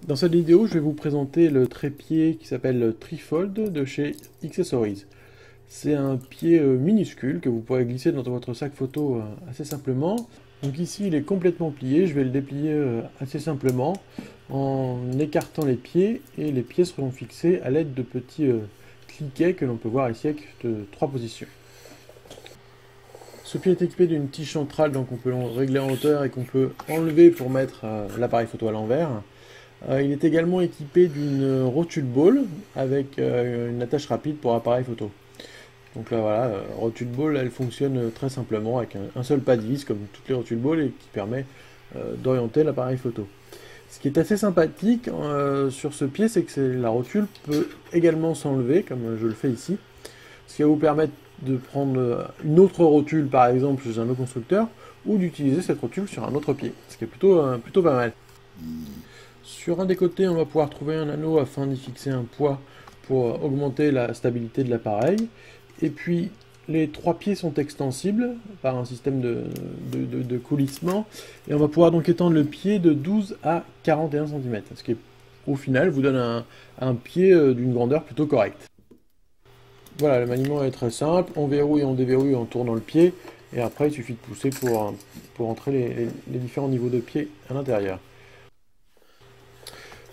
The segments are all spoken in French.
Dans cette vidéo, je vais vous présenter le trépied qui s'appelle Trifold de chez Accessories. C'est un pied minuscule que vous pourrez glisser dans votre sac photo assez simplement. Donc ici, il est complètement plié. Je vais le déplier assez simplement en écartant les pieds et les pieds seront fixés à l'aide de petits cliquets que l'on peut voir ici avec de 3 positions. Ce pied est équipé d'une tige centrale, donc on peut le régler en hauteur et qu'on peut enlever pour mettre l'appareil photo à l'envers. Il est également équipé d'une rotule ball avec une attache rapide pour appareil photo. Donc là voilà, rotule ball, elle fonctionne très simplement avec un seul pas de vis comme toutes les rotules ball et qui permet d'orienter l'appareil photo. Ce qui est assez sympathique sur ce pied, c'est que la rotule peut également s'enlever comme je le fais ici. Ce qui va vous permettre de prendre une autre rotule par exemple chez un autre constructeur ou d'utiliser cette rotule sur un autre pied, ce qui est plutôt pas mal. Sur un des côtés, on va pouvoir trouver un anneau afin d'y fixer un poids pour augmenter la stabilité de l'appareil. Et puis, les 3 pieds sont extensibles par un système de coulissement. Et on va pouvoir donc étendre le pied de 12 à 41 cm, ce qui au final vous donne un pied d'une grandeur plutôt correcte. Voilà, le maniement est très simple. On verrouille et on déverrouille en tournant le pied. Et après, il suffit de pousser pour entrer les différents niveaux de pied à l'intérieur.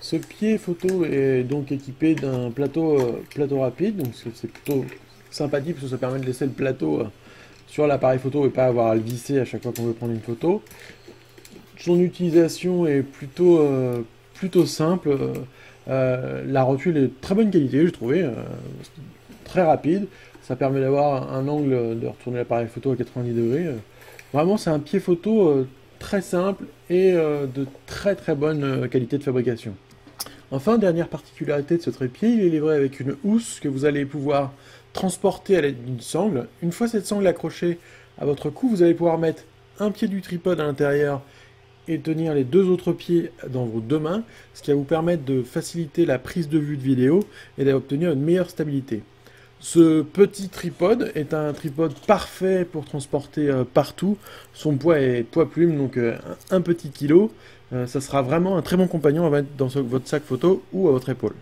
Ce pied photo est donc équipé d'un plateau rapide, donc c'est plutôt sympathique parce que ça permet de laisser le plateau sur l'appareil photo et pas avoir à le visser à chaque fois qu'on veut prendre une photo. Son utilisation est plutôt simple. La rotule est de très bonne qualité, j'ai trouvé, très rapide. Ça permet d'avoir un angle de retourner l'appareil photo à 90 degrés. Vraiment, c'est un pied photo très simple et de très bonne qualité de fabrication. Enfin, dernière particularité de ce trépied, il est livré avec une housse que vous allez pouvoir transporter à l'aide d'une sangle. Une fois cette sangle accrochée à votre cou, vous allez pouvoir mettre un pied du tripode à l'intérieur et tenir les 2 autres pieds dans vos 2 mains, ce qui va vous permettre de faciliter la prise de vue de vidéo et d'obtenir une meilleure stabilité. Ce petit tripode est un tripode parfait pour transporter partout. Son poids est poids plume, donc un petit kilo. Ça sera vraiment un très bon compagnon à mettre dans votre sac photo ou à votre épaule.